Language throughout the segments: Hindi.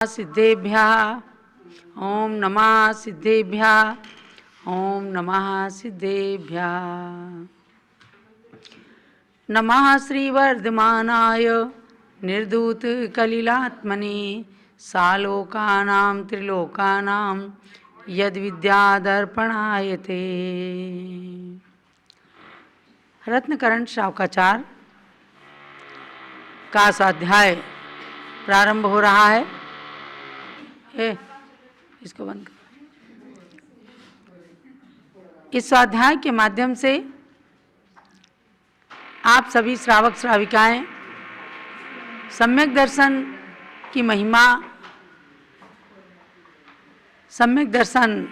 सिद्धेभ्यः ओम नमः सिद्धेभ्यः ओम नमः सिद्धेभ्यः। नमः श्रीवर्धमानाय निर्धूत कलिलात्मने सालोकानां त्रिलोकानां यद्विद्यादर्पणायते। रत्नकरण शावकाचार का स्वाध्याय प्रारंभ हो रहा है। इसको बंद कर। इस स्वाध्याय के माध्यम से आप सभी श्रावक श्राविकाएं सम्यक दर्शन की महिमा, सम्यक दर्शन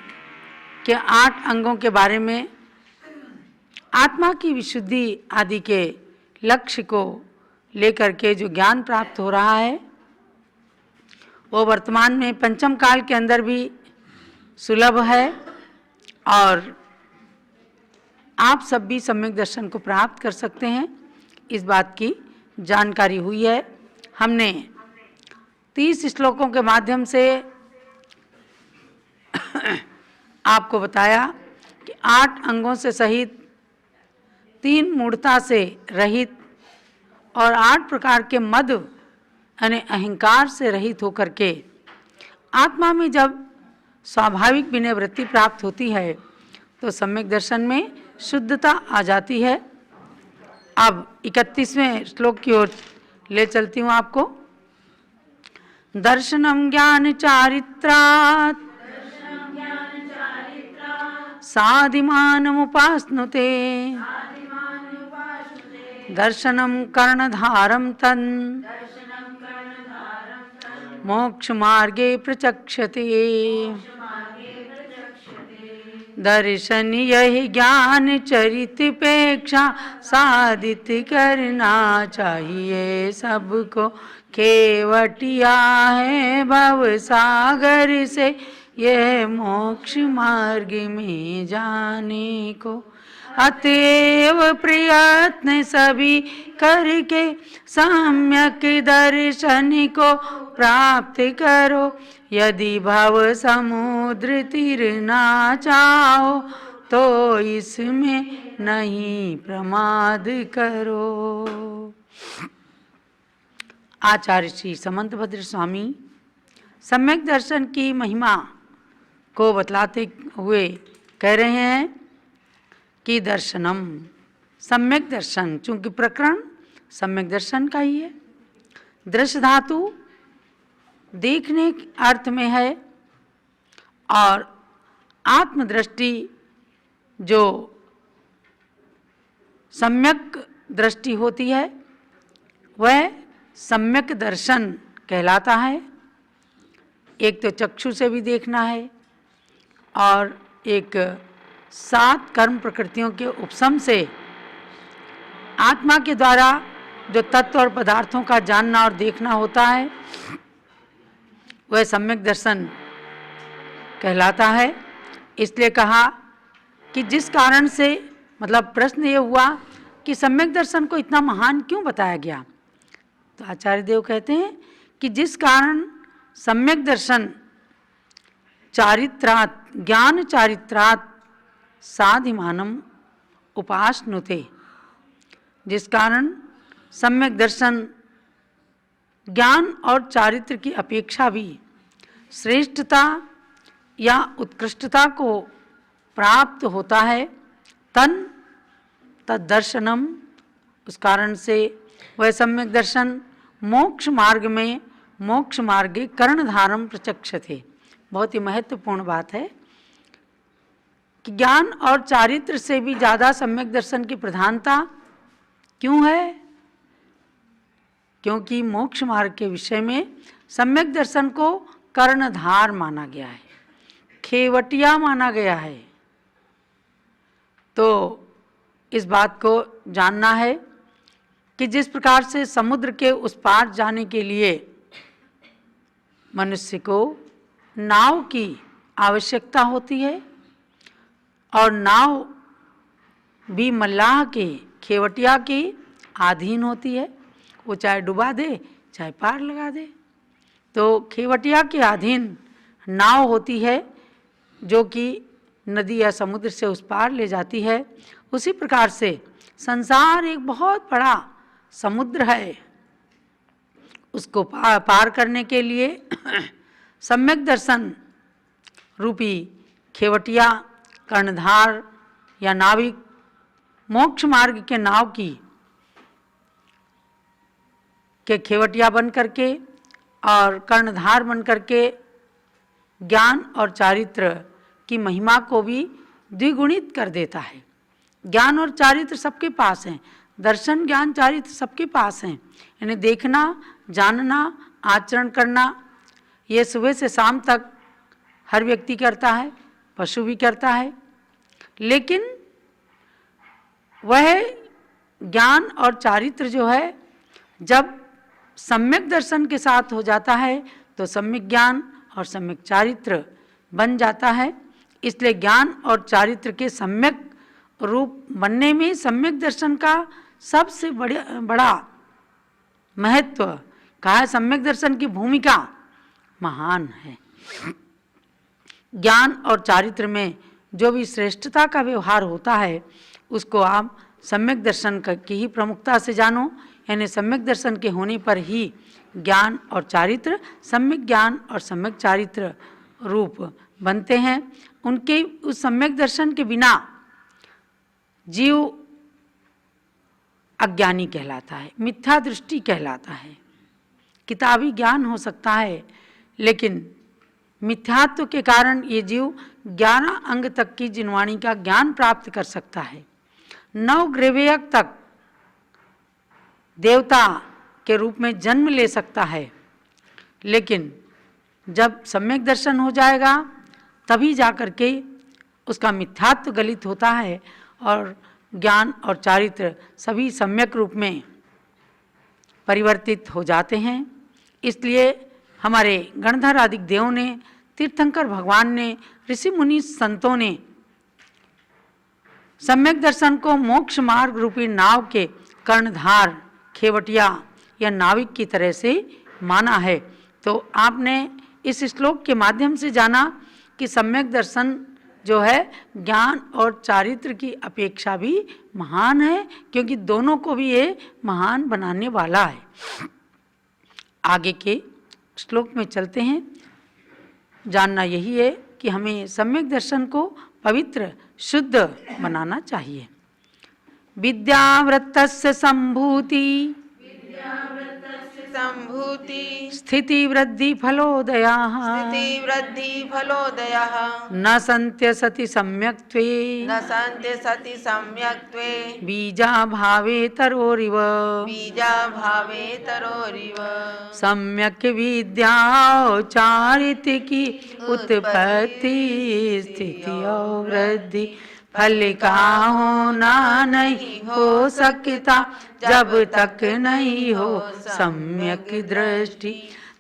के 8 अंगों के बारे में, आत्मा की विशुद्धि आदि के लक्ष्य को लेकर के जो ज्ञान प्राप्त हो रहा है वो वर्तमान में पंचम काल के अंदर भी सुलभ है और आप सब भी सम्यक दर्शन को प्राप्त कर सकते हैं, इस बात की जानकारी हुई है। हमने 30 श्लोकों के माध्यम से आपको बताया कि 8 अंगों से सहित, 3 मूढ़ता से रहित और 8 प्रकार के मद यानी अहंकार से रहित होकर के आत्मा में जब स्वाभाविक विनय वृत्ति प्राप्त होती है तो सम्यक दर्शन में शुद्धता आ जाती है। अब 31वें श्लोक की ओर ले चलती हूँ आपको। दर्शनम ज्ञान चारित्रात् साधिमानमुपास्नुते दर्शनम कर्णधारम तन् मोक्ष मार्गे प्रचक्षते। दर्शन यही ज्ञान चरितपेक्षा साधित करना चाहिए सबको, केवटिया है भव सागर से यह मोक्ष मार्ग में जाने को। अतएव प्रयत्न सभी करके सम्यक दर्शन को प्राप्त करो। यदि भव समुद्र तीरना चाहो तो इसमें नहीं प्रमाद करो। आचार्य श्री समंतभद्र स्वामी सम्यक दर्शन की महिमा को बतलाते हुए कह रहे हैं कि दर्शनम, सम्यक दर्शन, चूंकि प्रकरण सम्यक दर्शन का ही है। दृश्य धातु देखने के अर्थ में है और आत्मदृष्टि जो सम्यक दृष्टि होती है वह सम्यक दर्शन कहलाता है। एक तो चक्षु से भी देखना है और एक 7 कर्म प्रकृतियों के उपशम से आत्मा के द्वारा जो तत्व और पदार्थों का जानना और देखना होता है वह सम्यक दर्शन कहलाता है। इसलिए कहा कि जिस कारण से, मतलब प्रश्न ये हुआ कि सम्यक दर्शन को इतना महान क्यों बताया गया, तो आचार्य देव कहते हैं कि जिस कारण सम्यक दर्शन चारित्रात्, ज्ञान चारित्रात् साधिमानम उपासनुते, जिस कारण सम्यक दर्शन ज्ञान और चारित्र की अपेक्षा भी श्रेष्ठता या उत्कृष्टता को प्राप्त होता है। तद्दर्शनम, उस कारण से वह सम्यक दर्शन मोक्ष मार्ग में, मोक्ष मार्गे कर्णधारम प्रचक्षते। बहुत ही महत्वपूर्ण बात है कि ज्ञान और चारित्र से भी ज़्यादा सम्यक दर्शन की प्रधानता क्यों है? क्योंकि मोक्ष मार्ग के विषय में सम्यक दर्शन को कर्णधार माना गया है, खेवटिया माना गया है। तो इस बात को जानना है कि जिस प्रकार से समुद्र के उस पार जाने के लिए मनुष्य को नाव की आवश्यकता होती है और नाव भी मल्लाह के, खेवटिया के अधीन होती है। वो चाहे डुबा दे चाहे पार लगा दे। तो खेवटिया के अधीन नाव होती है जो कि नदी या समुद्र से उस पार ले जाती है। उसी प्रकार से संसार एक बहुत बड़ा समुद्र है, उसको पार करने के लिए सम्यक दर्शन रूपी खेवटिया, कर्णधार या नाविक मोक्ष मार्ग के नाव के खेवटिया बन करके और कर्णधार बन करके ज्ञान और चारित्र की महिमा को भी द्विगुणित कर देता है। ज्ञान और चारित्र सबके पास हैं, दर्शन ज्ञान चारित्र सबके पास हैं। इन्हें देखना, जानना, आचरण करना, ये सुबह से शाम तक हर व्यक्ति करता है, पशु भी करता है। लेकिन वह ज्ञान और चारित्र जो है जब सम्यक दर्शन के साथ हो जाता है तो सम्यक ज्ञान और सम्यक चारित्र बन जाता है। इसलिए ज्ञान और चारित्र के सम्यक रूप बनने में सम्यक दर्शन का सबसे बड़ा महत्व कहा है। सम्यक दर्शन की भूमिका महान है। ज्ञान और चारित्र में जो भी श्रेष्ठता का व्यवहार होता है उसको आप सम्यक दर्शन की ही प्रमुखता से जानो। यानी सम्यक दर्शन के होने पर ही ज्ञान और चारित्र सम्यक ज्ञान और सम्यक चारित्र रूप बनते हैं। उनके उस सम्यक दर्शन के बिना जीव अज्ञानी कहलाता है, मिथ्या दृष्टि कहलाता है। किताबी ज्ञान हो सकता है लेकिन मिथ्यात्व के कारण ये जीव 11 अंग तक की जिनवाणी का ज्ञान प्राप्त कर सकता है, 9 ग्रेवयक तक देवता के रूप में जन्म ले सकता है। लेकिन जब सम्यक दर्शन हो जाएगा तभी जाकर के उसका मिथ्यात्व गलित होता है और ज्ञान और चारित्र सभी सम्यक रूप में परिवर्तित हो जाते हैं। इसलिए हमारे गणधर आदि देवों ने, तीर्थंकर भगवान ने, ऋषि मुनि संतों ने सम्यक दर्शन को मोक्ष मार्ग रूपी नाव के कर्णधार, खेवटिया या नाविक की तरह से माना है। तो आपने इस श्लोक के माध्यम से जाना कि सम्यक दर्शन जो है ज्ञान और चारित्र की अपेक्षा भी महान है, क्योंकि दोनों को भी ये महान बनाने वाला है। आगे के श्लोक में चलते हैं। जानना यही है कि हमें सम्यक दर्शन को पवित्र, शुद्ध बनाना चाहिए। विद्यावृत्तस्य संभूति स्थिति वृद्धि फलोदयाः न सन्त्यसति सम्यक्त्वे बीजाभावेतरोरिव सम्यक् विद्याचारित्रिकी उत्पत्ति स्थिति और वृद्धि फल का होना नहीं हो सकता जब तक नहीं हो सम्यक दृष्टि।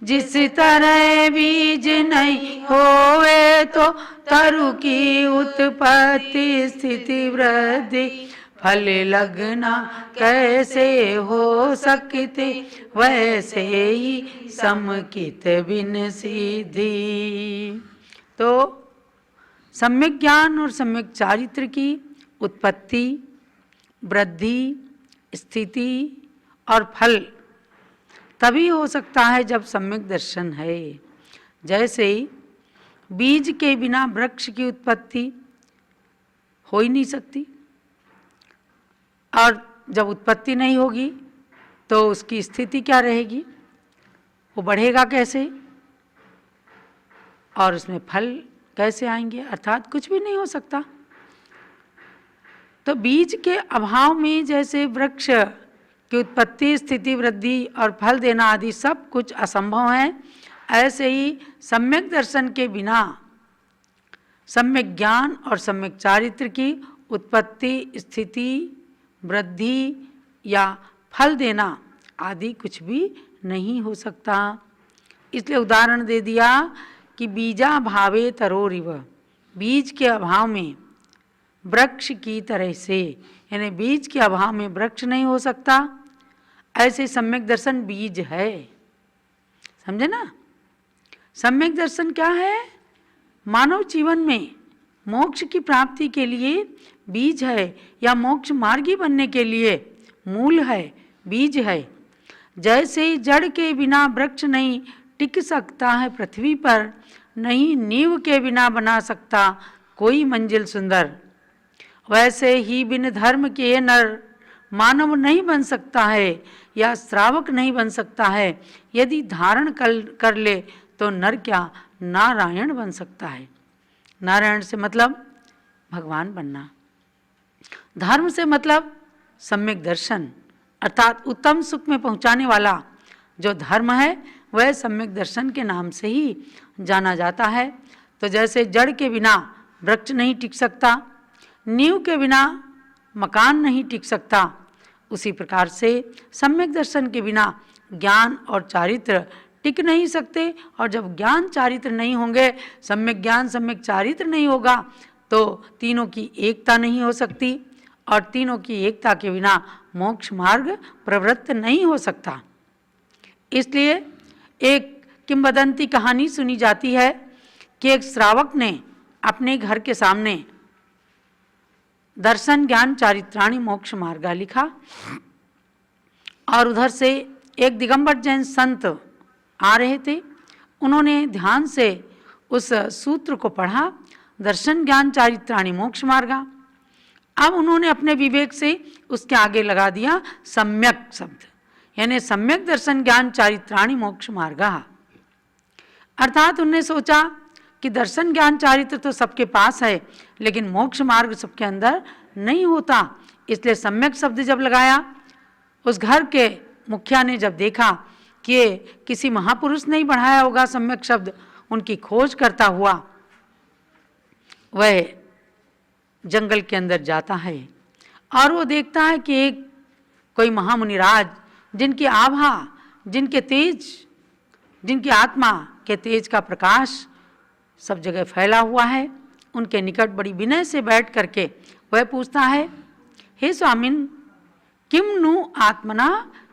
जिस तरह बीज नहीं होवे तो तरु की उत्पत्ति स्थिति वृद्धि फल लगना कैसे हो सकते वैसे ही समकित बिन सिद्धि। तो सम्यक ज्ञान और सम्यक चारित्र की उत्पत्ति, वृद्धि, स्थिति और फल तभी हो सकता है जब सम्यक दर्शन है। जैसे बीज के बिना वृक्ष की उत्पत्ति हो ही नहीं सकती, और जब उत्पत्ति नहीं होगी तो उसकी स्थिति क्या रहेगी, वो बढ़ेगा कैसे और उसमें फल कैसे आएंगे, अर्थात कुछ भी नहीं हो सकता। तो बीज के अभाव में जैसे वृक्ष की उत्पत्ति, स्थिति, वृद्धि और फल देना आदि सब कुछ असंभव है, ऐसे ही सम्यक दर्शन के बिना सम्यक ज्ञान और सम्यक चारित्र की उत्पत्ति, स्थिति, वृद्धि या फल देना आदि कुछ भी नहीं हो सकता। इसलिए उदाहरण दे दिया कि बीजा भावे तरोरिव, बीज के अभाव में वृक्ष की तरह से, यानी बीज के अभाव में वृक्ष नहीं हो सकता, ऐसे सम्यक दर्शन बीज है। समझे ना? सम्यक दर्शन क्या है? मानव जीवन में मोक्ष की प्राप्ति के लिए बीज है, या मोक्ष मार्गी बनने के लिए मूल है, बीज है। जैसे जड़ के बिना वृक्ष नहीं टिक सकता है पृथ्वी पर, नहीं नींव के बिना बना सकता कोई मंजिल सुंदर, वैसे ही बिन धर्म के नर मानव नहीं बन सकता है, या श्रावक नहीं बन सकता है। यदि धारण कर ले तो नर क्या नारायण बन सकता है। नारायण से मतलब भगवान बनना, धर्म से मतलब सम्यक दर्शन, अर्थात उत्तम सुख में पहुंचाने वाला जो धर्म है वह सम्यक दर्शन के नाम से ही जाना जाता है। तो जैसे जड़ के बिना वृक्ष नहीं टिक सकता, नींव के बिना मकान नहीं टिक सकता, उसी प्रकार से सम्यक दर्शन के बिना ज्ञान और चारित्र टिक नहीं सकते। और जब ज्ञान चारित्र नहीं होंगे, सम्यक ज्ञान सम्यक चारित्र नहीं होगा, तो तीनों की एकता नहीं हो सकती, और तीनों की एकता के बिना मोक्ष मार्ग प्रवृत्त नहीं हो सकता। इसलिए एक किंवदंती कहानी सुनी जाती है कि एक श्रावक ने अपने घर के सामने दर्शन ज्ञान चारित्राणि मोक्ष मार्गा लिखा, और उधर से एक दिगंबर जैन संत आ रहे थे। उन्होंने ध्यान से उस सूत्र को पढ़ा, दर्शन ज्ञान चारित्राणि मोक्ष मार्गा। अब उन्होंने अपने विवेक से उसके आगे लगा दिया सम्यक शब्द, यानी सम्यक दर्शन ज्ञान चारित्राणि मोक्ष मार्गा। अर्थात उन्होंने सोचा कि दर्शन ज्ञान चारित्र तो सबके पास है, लेकिन मोक्ष मार्ग सबके अंदर नहीं होता। इसलिए सम्यक शब्द जब लगाया, उस घर के मुखिया ने जब देखा कि किसी महापुरुष ने ही बढ़ाया होगा सम्यक शब्द, उनकी खोज करता हुआ वह जंगल के अंदर जाता है, और वो देखता है कि एक कोई महामुनिराज जिनकी आभा, जिनके तेज, जिनकी आत्मा के तेज का प्रकाश सब जगह फैला हुआ है, उनके निकट बड़ी विनय से बैठ करके वह पूछता है, हे स्वामिन किम नु आत्मना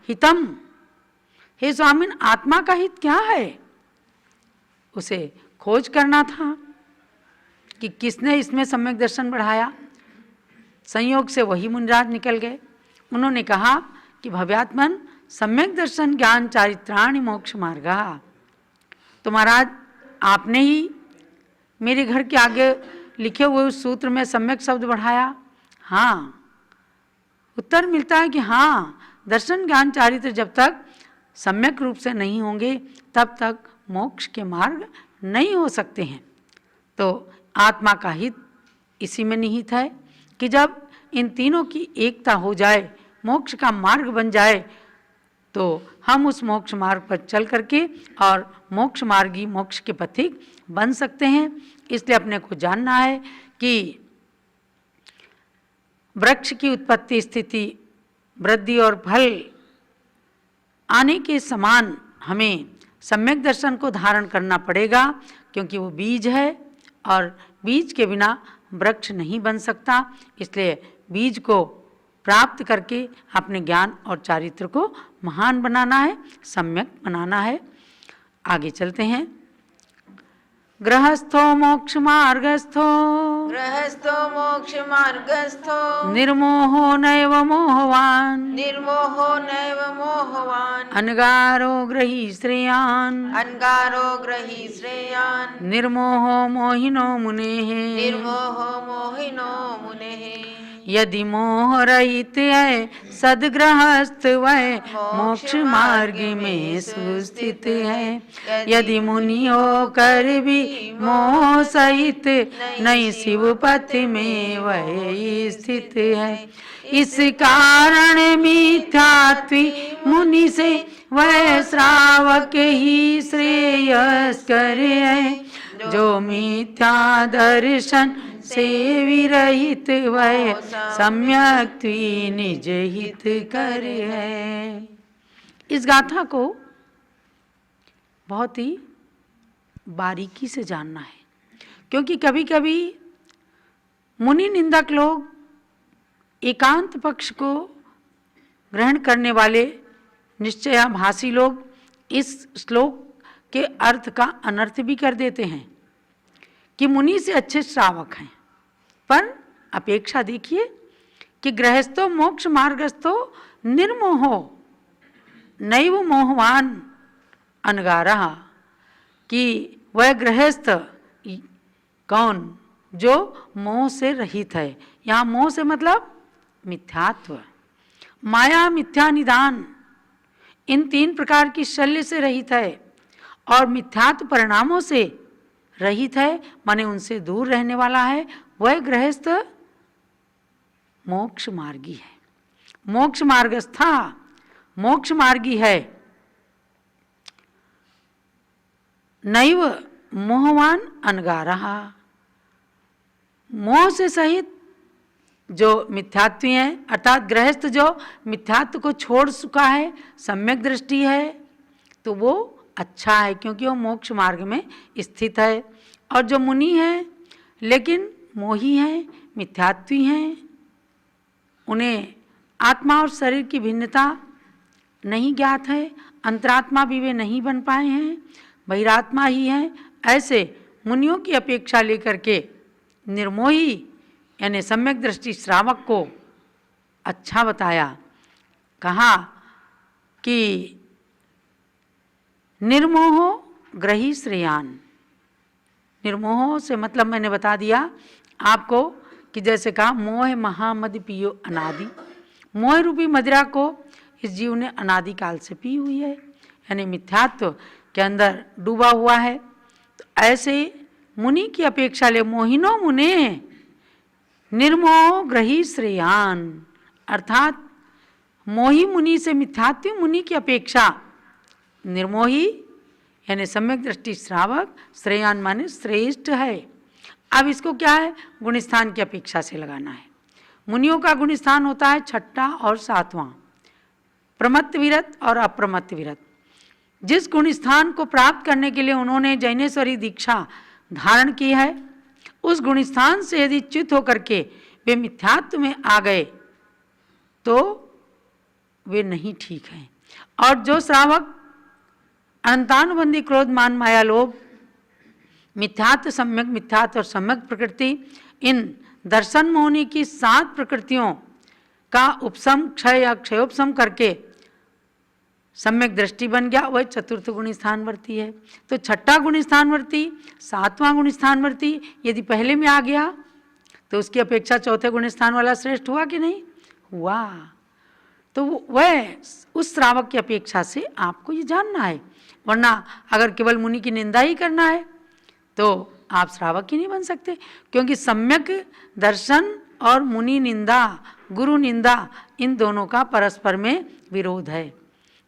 हितम, हे स्वामिन आत्मा का हित क्या है। उसे खोज करना था कि किसने इसमें सम्यक दर्शन बढ़ाया। संयोग से वही मुनिराज निकल गए। उन्होंने कहा कि भव्यात्मन सम्यक दर्शन ज्ञान चारित्राणि मोक्ष मार्गा। तो महाराज आपने ही मेरे घर के आगे लिखे हुए उस सूत्र में सम्यक शब्द बढ़ाया। हाँ, उत्तर मिलता है कि हाँ, दर्शन ज्ञान चारित्र जब तक सम्यक रूप से नहीं होंगे तब तक मोक्ष के मार्ग नहीं हो सकते हैं। तो आत्मा का हित इसी में निहित है कि जब इन तीनों की एकता हो जाए, मोक्ष का मार्ग बन जाए, तो हम उस मोक्ष मार्ग पर चल करके और मोक्ष मार्गी, मोक्ष के पथिक बन सकते हैं। इसलिए अपने को जानना है कि वृक्ष की उत्पत्ति, स्थिति, वृद्धि और फल आने के समान हमें सम्यक दर्शन को धारण करना पड़ेगा, क्योंकि वो बीज है और बीज के बिना वृक्ष नहीं बन सकता। इसलिए बीज को प्राप्त करके अपने ज्ञान और चारित्र को महान बनाना है, सम्यक बनाना है। आगे चलते हैं। गृहस्थो मोक्ष मार्गस्थो, गृहस्थो मोक्ष मार्गस्थो, निर्मोहो नैव मोहवान, निर्मोहो नैव मोहवान, अनगारो ग्रही श्रेयान, अनगारो ग्रही श्रेयान, निर्मोहो मोहिनो मुनेः, निर्मोहो मोहिनो मुनेः। यदि मोह रहित है सदगृहस्थ वह मोक्ष मार्ग में सुस्थित है। यदि मुनि होकर भी मोह सहित नहीं शिव पथ में वह स्थित है। इस कारण मिथ्यात्वी मुनि से वह श्रावक ही श्रेयस्कर है। जो मिथ्या दर्शन से विरहित वह सम्यक त्वी निज हित कर है। इस गाथा को बहुत ही बारीकी से जानना है, क्योंकि कभी कभी मुनि निंदक लोग, एकांत पक्ष को ग्रहण करने वाले निश्चयाभासी लोग इस श्लोक के अर्थ का अनर्थ भी कर देते हैं कि मुनि से अच्छे श्रावक हैं। पर अपेक्षा देखिए कि गृहस्थो मोक्ष मार्गस्थो निर्मोहो नैव मोहवान अनगारः, कि वह गृहस्थ कौन जो मोह से रहित है। यहाँ मोह से मतलब मिथ्यात्व, माया, मिथ्या निदान, इन 3 प्रकार की शल्य से रहित है और मिथ्यात्व परिणामों से रहित है, माने उनसे दूर रहने वाला है, वह गृहस्थ मोक्ष मार्गी है। मोक्ष मार्गस्था मोक्ष मार्गी है। नैव मोहवान अनगारः, मोह से सहित जो मिथ्यात्वी हैं, अर्थात गृहस्थ जो मिथ्यात्व को छोड़ चुका है, सम्यक दृष्टि है, तो वो अच्छा है क्योंकि वो मोक्ष मार्ग में स्थित है। और जो मुनि हैं लेकिन मोही हैं, मिथ्यात्वी हैं, उन्हें आत्मा और शरीर की भिन्नता नहीं ज्ञात है, अंतरात्मा भी वे नहीं बन पाए हैं, बहिरात्मा ही हैं, ऐसे मुनियों की अपेक्षा लेकर के निर्मोही यानी सम्यक दृष्टि श्रावक को अच्छा बताया। कहा कि निर्मोहो ग्रही श्रेयान। निर्मोह से मतलब मैंने बता दिया आपको कि जैसे कहा मोह महामद पियो अनादि, मोह रूपी मदिरा को इस जीव ने अनादि काल से पी हुई है, यानी मिथ्यात्व के अंदर डूबा हुआ है। तो ऐसे मुनि की अपेक्षा ले मोहिनो मुने निर्मोह ग्रही श्रेयान, अर्थात मोही मुनि से मिथ्यात्वी मुनि की अपेक्षा निर्मोही यानी सम्यक दृष्टि श्रावक श्रेयान माने श्रेष्ठ है। अब इसको क्या है, गुणस्थान की अपेक्षा से लगाना है। मुनियों का गुणस्थान होता है 6ठा और 7वां, प्रमत्त विरत और अप्रमत्त विरत। जिस गुणस्थान को प्राप्त करने के लिए उन्होंने जैनेश्वरी दीक्षा धारण की है, उस गुणस्थान से यदि च्युत होकर के वे मिथ्यात्व में आ गए तो वे नहीं ठीक हैं। और जो श्रावक अनंतानुबंधी क्रोध मान माया लोभ मिथ्यात्व और सम्यक प्रकृति, इन दर्शन मोहनी की 7 प्रकृतियों का उपशम क्षय या क्षयोपशम करके सम्यक दृष्टि बन गया, वह चतुर्थ गुण स्थानवर्ती है। तो 6ठा गुण स्थानवर्ती, 7वां गुण स्थानवर्ती यदि पहले में आ गया तो उसकी अपेक्षा चौथे गुण स्थान वाला श्रेष्ठ हुआ कि नहीं हुआ। तो वह उस श्रावक की अपेक्षा से आपको ये जानना है, वरना अगर केवल मुनि की निंदा ही करना है तो आप श्रावक ही नहीं बन सकते, क्योंकि सम्यक दर्शन और मुनि निंदा, गुरु निंदा, इन दोनों का परस्पर में विरोध है।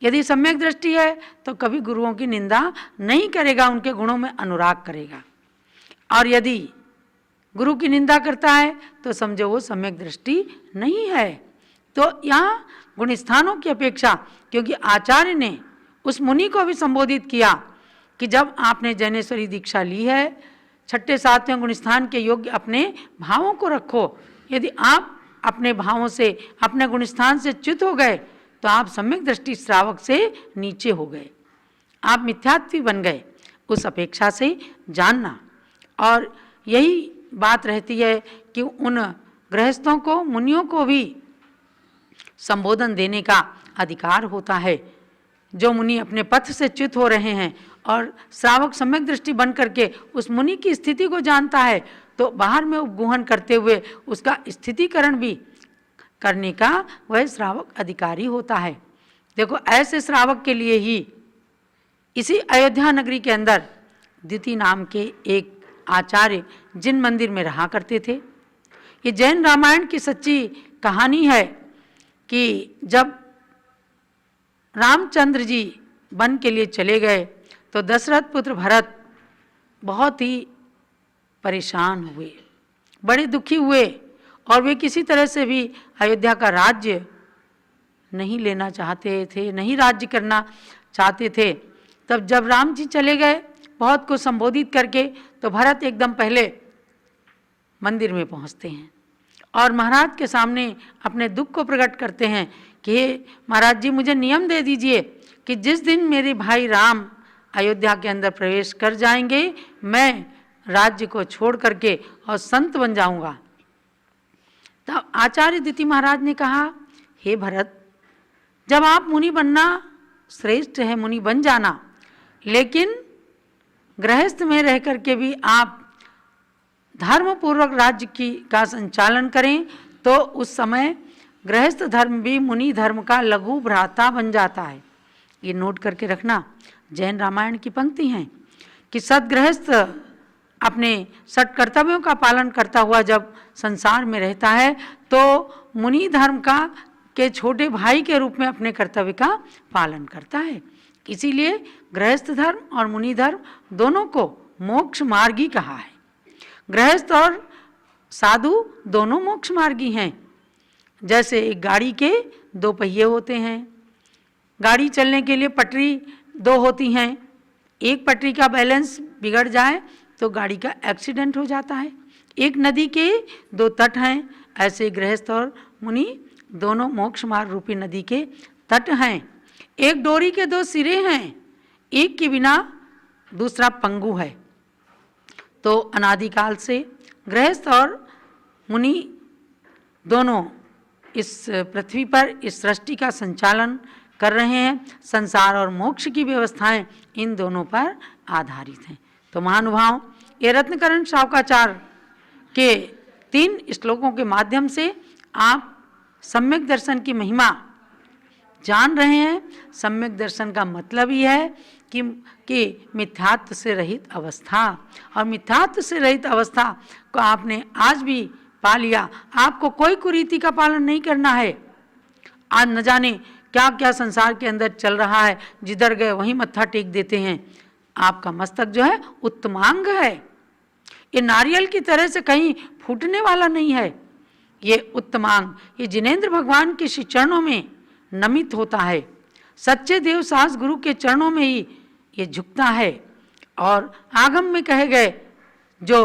यदि सम्यक दृष्टि है तो कभी गुरुओं की निंदा नहीं करेगा, उनके गुणों में अनुराग करेगा, और यदि गुरु की निंदा करता है तो समझो वो सम्यक दृष्टि नहीं है। तो यहाँ गुणस्थानों की अपेक्षा, क्योंकि आचार्य ने उस मुनि को भी संबोधित किया कि जब आपने जैनेश्वरी दीक्षा ली है, 6ठे 7वें गुणस्थान के योग्य अपने भावों को रखो। यदि आप अपने भावों से, अपने गुणस्थान से च्युत हो गए तो आप सम्यक दृष्टि श्रावक से नीचे हो गए, आप मिथ्यात्वी बन गए। उस अपेक्षा से जानना, और यही बात रहती है कि उन गृहस्थों को, मुनियों को भी संबोधन देने का अधिकार होता है। जो मुनि अपने पथ से च्युत हो रहे हैं और श्रावक सम्यक दृष्टि बन करके उस मुनि की स्थिति को जानता है, तो बाहर में उपगुहन करते हुए उसका स्थितिकरण भी करने का वह श्रावक अधिकारी होता है। देखो, ऐसे श्रावक के लिए ही इसी अयोध्या नगरी के अंदर द्वितीय नाम के एक आचार्य जिन मंदिर में रहा करते थे। ये जैन रामायण की सच्ची कहानी है कि जब रामचंद्र जी वन के लिए चले गए तो दशरथ पुत्र भरत बहुत ही परेशान हुए, बड़े दुखी हुए, और वे किसी तरह से भी अयोध्या का राज्य नहीं लेना चाहते थे, नहीं राज्य करना चाहते थे। तब जब राम जी चले गए बहुत को संबोधित करके, तो भरत एकदम पहले मंदिर में पहुंचते हैं और महाराज के सामने अपने दुख को प्रकट करते हैं कि महाराज जी, मुझे नियम दे दीजिए कि जिस दिन मेरे भाई राम अयोध्या के अंदर प्रवेश कर जाएंगे, मैं राज्य को छोड़ करके और संत बन जाऊंगा। तब आचार्य दिति महाराज ने कहा, हे भरत, जब आप मुनि बनना श्रेष्ठ है, मुनि बन जाना, लेकिन गृहस्थ में रह करके भी आप धर्म पूर्वक राज्य का संचालन करें तो उस समय गृहस्थ धर्म भी मुनि धर्म का लघु भ्राता बन जाता है। ये नोट करके रखना, जैन रामायण की पंक्ति हैं कि सद्गृहस्थ अपने सट कर्तव्यों का पालन करता हुआ जब संसार में रहता है तो मुनि धर्म का के छोटे भाई के रूप में अपने कर्तव्य का पालन करता है। इसीलिए गृहस्थ धर्म और मुनि धर्म दोनों को मोक्ष मार्गी कहा है। गृहस्थ और साधु दोनों मोक्ष मार्गी हैं। जैसे एक गाड़ी के दो पहिए होते हैं, गाड़ी चलने के लिए पटरी दो होती हैं, एक पटरी का बैलेंस बिगड़ जाए तो गाड़ी का एक्सीडेंट हो जाता है। एक नदी के दो तट हैं, ऐसे गृहस्थ और मुनि दोनों मोक्ष मार्ग रूपी नदी के तट हैं। एक डोरी के दो सिरे हैं, एक के बिना दूसरा पंगु है। तो अनादिकाल से गृहस्थ और मुनि दोनों इस पृथ्वी पर इस सृष्टि का संचालन कर रहे हैं। संसार और मोक्ष की व्यवस्थाएं इन दोनों पर आधारित हैं। तो महानुभाव, ये रत्नकरण शावकाचार्य के 3 श्लोकों के माध्यम से आप सम्यक दर्शन की महिमा जान रहे हैं। सम्यक दर्शन का मतलब ही है कि मिथ्यात्व से रहित अवस्था, और मिथ्यात्व से रहित अवस्था को आपने आज भी पा लिया। आपको कोई कुरीति का पालन नहीं करना है। आज न जाने क्या क्या संसार के अंदर चल रहा है, जिधर गए वहीं मत्था टेक देते हैं। आपका मस्तक जो है उत्तमांग है, ये नारियल की तरह से कहीं फूटने वाला नहीं है। ये उत्तमांग, ये जिनेंद्र भगवान के श्री चरणों में नमित होता है। सच्चे देव सास गुरु के चरणों में ही ये झुकता है। और आगम में कहे गए जो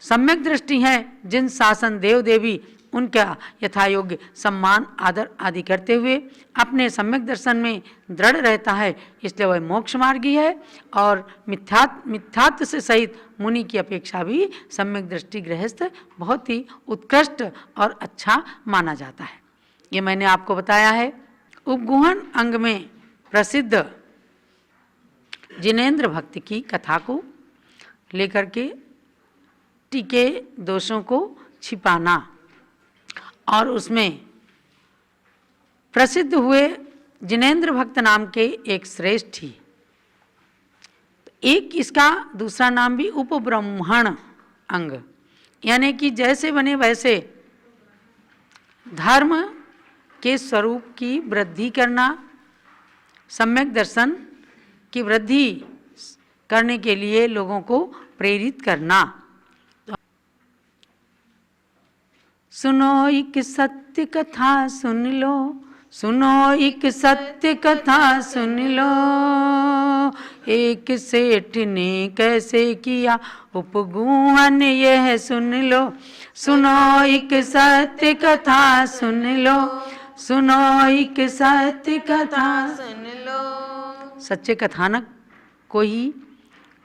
सम्यक दृष्टि हैं, जिन शासन देव देवी, उनका यथायोग्य सम्मान आदर आदि करते हुए अपने सम्यक दर्शन में दृढ़ रहता है, इसलिए वह मोक्ष मार्गी है। और मिथ्यात्व से सहित मुनि की अपेक्षा भी सम्यक दृष्टि गृहस्थ बहुत ही उत्कृष्ट और अच्छा माना जाता है। ये मैंने आपको बताया है। उपगुहन अंग में प्रसिद्ध जिनेंद्र भक्त की कथा को लेकर के टीके दोषों को छिपाना, और उसमें प्रसिद्ध हुए जिनेंद्र भक्त नाम के एक श्रेष्ठ ही, एक इसका दूसरा नाम भी उपब्रह्मण अंग, यानी कि जैसे बने वैसे धर्म के स्वरूप की वृद्धि करना, सम्यक दर्शन की वृद्धि करने के लिए लोगों को प्रेरित करना। सुनो एक सत्य कथा सुन लो, सुनो एक सत्य कथा सुन लो, एक सेठ ने कैसे किया उपगुहन यह सुन लो। सुनो एक सत्य कथा सुन लो, सुनो एक सत्य कथा सुन लो। सच्चे कथानक को ही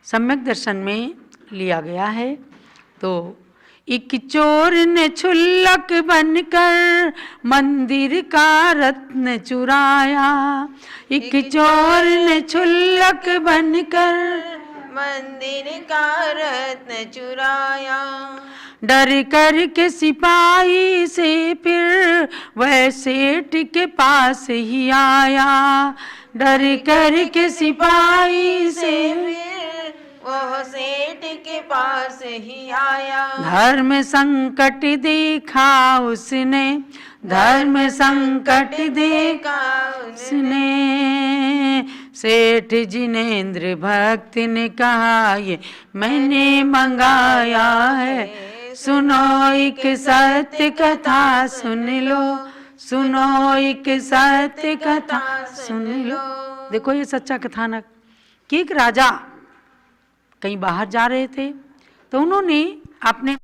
सम्यक दर्शन में लिया गया है। तो एक चोर ने क्षुल्लक बनकर मंदिर का रत्न चुराया, एक चोर ने क्षुल्लक बनकर मंदिर का रत्न चुराया। डर कर के सिपाही से फिर वह सेठ के पास ही आया, डर कर के सिपाही से वह सेठ के पास ही आया। धर्म संकट देखा उसने, धर्म संकट देखा उसने, सेठ जिनेंद्र भक्त ने कहा ये मैंने मंगाया है। सुनो एक सत्य कथा सुन लो, सुनो एक सत्य कथा सुन लो। देखो ये सच्चा कथानक कि एक राजा कहीं बाहर जा रहे थे, तो उन्होंने अपने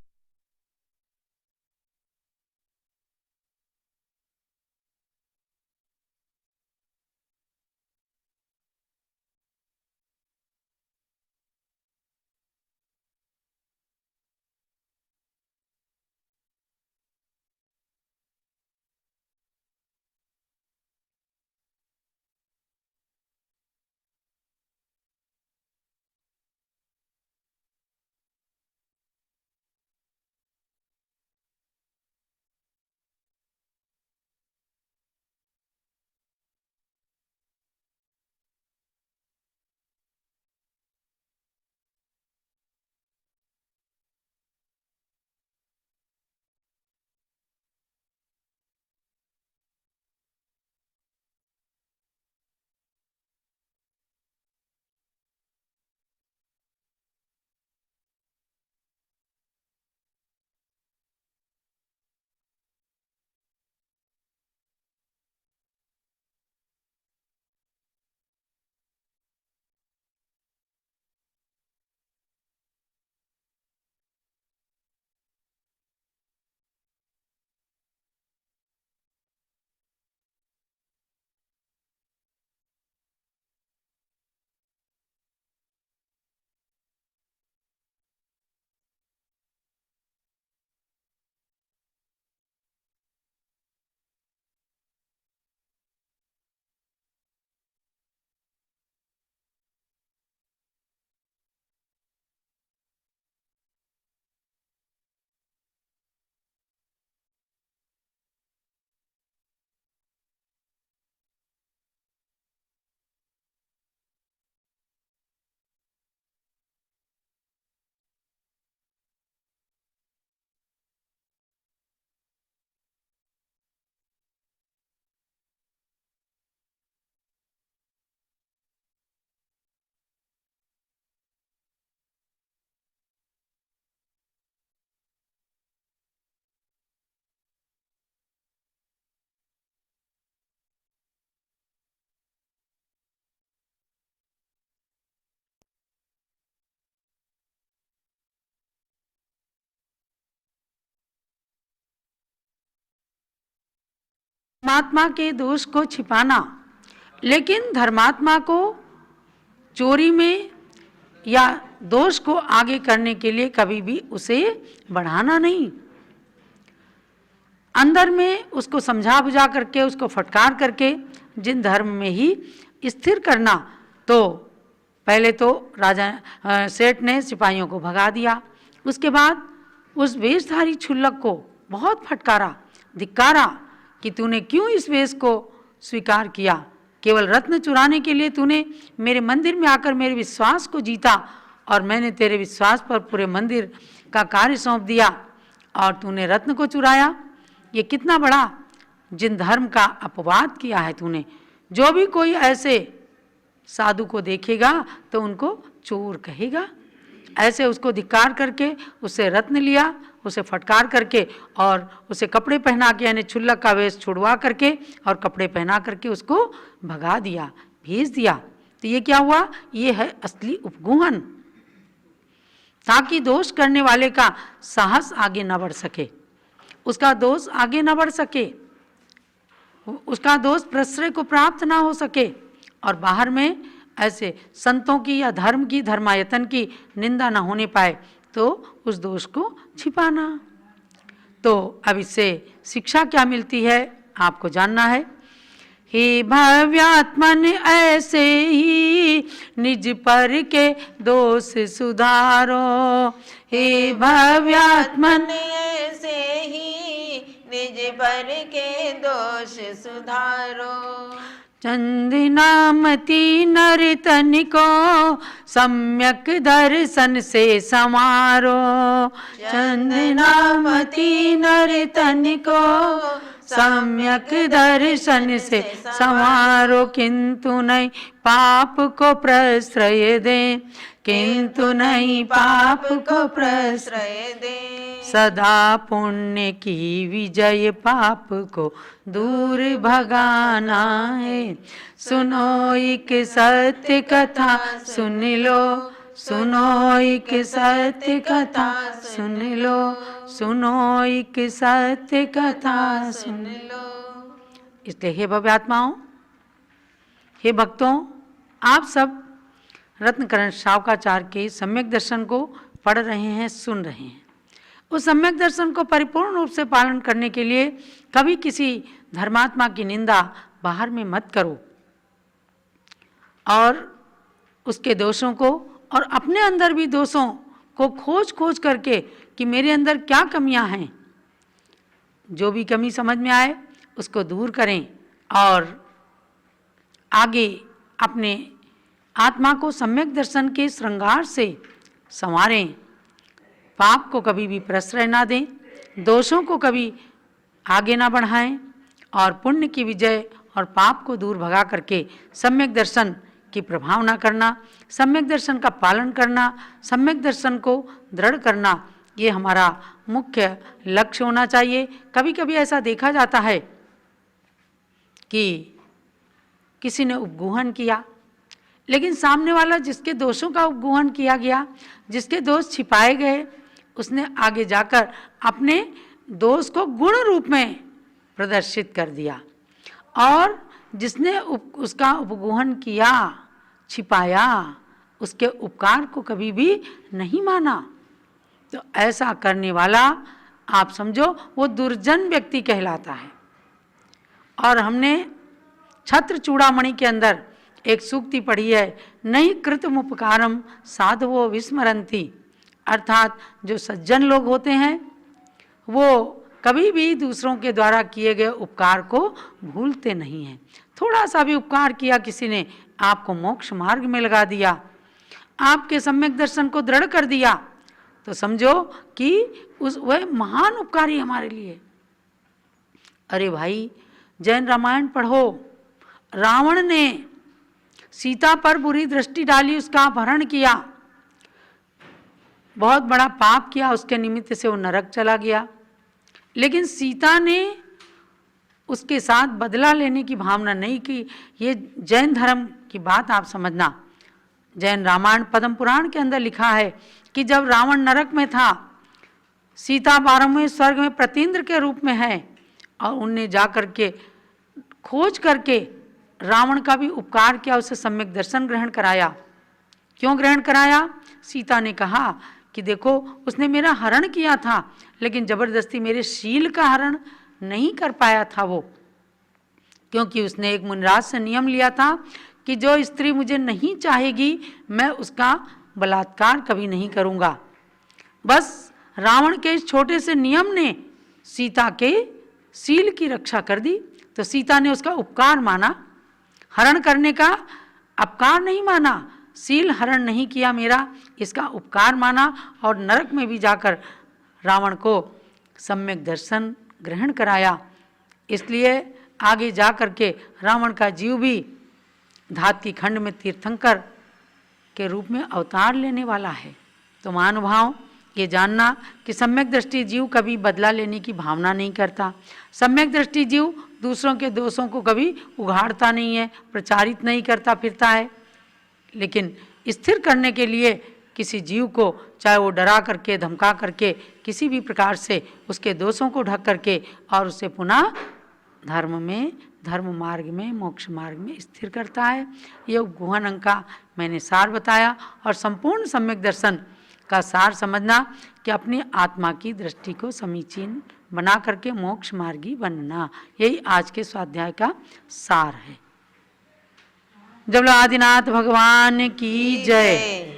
धर्मात्मा के दोष को छिपाना, लेकिन धर्मात्मा को चोरी में या दोष को आगे करने के लिए कभी भी उसे बढ़ाना नहीं। अंदर में उसको समझा बुझा करके, उसको फटकार करके जिन धर्म में ही स्थिर करना। तो पहले तो राजा सेठ ने सिपाहियों को भगा दिया, उसके बाद उस वेशधारी क्षुल्लक को बहुत फटकारा, धिक्कारा कि तूने क्यों इस वेश को स्वीकार किया, केवल रत्न चुराने के लिए तूने मेरे मंदिर में आकर मेरे विश्वास को जीता और मैंने तेरे विश्वास पर पूरे मंदिर का कार्य सौंप दिया और तूने रत्न को चुराया। ये कितना बड़ा जिन धर्म का अपवाद किया है तूने। जो भी कोई ऐसे साधु को देखेगा तो उनको चोर कहेगा। ऐसे उसको धिक्कार करके उससे रत्न लिया, उसे फटकार करके और उसे कपड़े पहना के, यानी क्षुल्लक का वेश छुड़वा करके और कपड़े पहना करके उसको भगा दिया, भेज दिया। तो ये क्या हुआ? ये है असली उपगूहन, ताकि दोष करने वाले का साहस आगे न बढ़ सके, उसका दोष आगे न बढ़ सके, उसका दोष प्रश्रय को प्राप्त ना हो सके और बाहर में ऐसे संतों की या धर्म की, धर्मायतन की निंदा ना होने पाए, तो उस दोष को छिपाना। तो अब इससे शिक्षा क्या मिलती है आपको जानना है। हे भव्यात्मन ऐसे ही निज पर के दोष सुधारो, हे भव्यात्मन ऐसे ही निज पर के दोष सुधारो। चंदनामती नर तन को सम्यक दर्शन से समारो, चंदनामती नर तन को सम्यक दर्शन से समारो। किंतु नहीं पाप को प्रश्रय दे, किंतु नहीं पाप को प्रश्रय दे। सदा पुण्य की विजय पाप को दूर भगाना है। सुनो एक सत्य कथा सुन लो, सुनो एक सत्य कथा सुन लो, सुनो एक सत्य कथा सुन लो। इसलिए हे भव्यात्माओं, हे भक्तों, आप सब रत्नकरण शावकाचार्य के सम्यक दर्शन को पढ़ रहे हैं, सुन रहे हैं। उस सम्यक दर्शन को परिपूर्ण रूप से पालन करने के लिए कभी किसी धर्मात्मा की निंदा बाहर में मत करो और उसके दोषों को और अपने अंदर भी दोषों को खोज खोज करके कि मेरे अंदर क्या कमियां हैं, जो भी कमी समझ में आए उसको दूर करें और आगे अपने आत्मा को सम्यक दर्शन के श्रृंगार से संवारें। पाप को कभी भी प्रश्रय ना दें, दोषों को कभी आगे ना बढ़ाएं और पुण्य की विजय और पाप को दूर भगा करके सम्यक दर्शन की प्रभावना करना, सम्यक दर्शन का पालन करना, सम्यक दर्शन को दृढ़ करना, ये हमारा मुख्य लक्ष्य होना चाहिए। कभी कभी ऐसा देखा जाता है कि किसी ने उपगूहन किया, लेकिन सामने वाला जिसके दोषों का उपगूहन किया गया, जिसके दोष छिपाए गए, उसने आगे जाकर अपने दोष को गुण रूप में प्रदर्शित कर दिया और जिसने उसका उपगूहन किया, छिपाया, उसके उपकार को कभी भी नहीं माना। तो ऐसा करने वाला आप समझो वो दुर्जन व्यक्ति कहलाता है। और हमने छत्र चूड़ामणि के अंदर एक सूक्ति पढ़ी है, नहीं कृतम उपकारम साधवो विस्मरंती, अर्थात जो सज्जन लोग होते हैं वो कभी भी दूसरों के द्वारा किए गए उपकार को भूलते नहीं हैं। थोड़ा सा भी उपकार किया किसी ने, आपको मोक्ष मार्ग में लगा दिया, आपके सम्यक दर्शन को दृढ़ कर दिया, तो समझो कि वह महान उपकारी हमारे लिए। अरे भाई, जैन रामायण पढ़ो, रावण ने सीता पर बुरी दृष्टि डाली, उसका अपहरण किया, बहुत बड़ा पाप किया, उसके निमित्त से वो नरक चला गया। लेकिन सीता ने उसके साथ बदला लेने की भावना नहीं की। ये जैन धर्म की बात आप समझना। जैन रामायण पद्म पुराण के अंदर लिखा है कि जब रावण नरक में था, सीता 12वें स्वर्ग में प्रतीन्द्र के रूप में है और उनने जा कर के खोज करके रावण का भी उपकार किया, उसे सम्यक दर्शन ग्रहण कराया। क्यों ग्रहण कराया? सीता ने कहा कि देखो उसने मेरा हरण किया था, लेकिन जबरदस्ती मेरे शील का हरण नहीं कर पाया था वो, क्योंकि उसने एक मुनिराज से नियम लिया था कि जो स्त्री मुझे नहीं चाहेगी मैं उसका बलात्कार कभी नहीं करूँगा। बस रावण के इस छोटे से नियम ने सीता के शील की रक्षा कर दी। तो सीता ने उसका उपकार माना, हरण करने का अपकार नहीं माना, शील हरण नहीं किया मेरा, इसका उपकार माना और नरक में भी जाकर रावण को सम्यक दर्शन ग्रहण कराया। इसलिए आगे जा कर के रावण का जीव भी धाती खंड में तीर्थंकर के रूप में अवतार लेने वाला है। तो महानुभाव, ये जानना कि सम्यक दृष्टि जीव कभी बदला लेने की भावना नहीं करता। सम्यक दृष्टि जीव दूसरों के दोषों को कभी उघाड़ता नहीं है, प्रचारित नहीं करता फिरता है। लेकिन स्थिर करने के लिए किसी जीव को, चाहे वो डरा करके, धमका करके, किसी भी प्रकार से उसके दोषों को ढक करके और उसे पुनः धर्म में, धर्म मार्ग में, मोक्ष मार्ग में स्थिर करता है। ये उपगुहन अंक का मैंने सार बताया। और संपूर्ण सम्यक दर्शन का सार समझना कि अपनी आत्मा की दृष्टि को समीचीन बना करके मोक्ष मार्गी बनना, यही आज के स्वाध्याय का सार है। जब आदिनाथ भगवान की जय।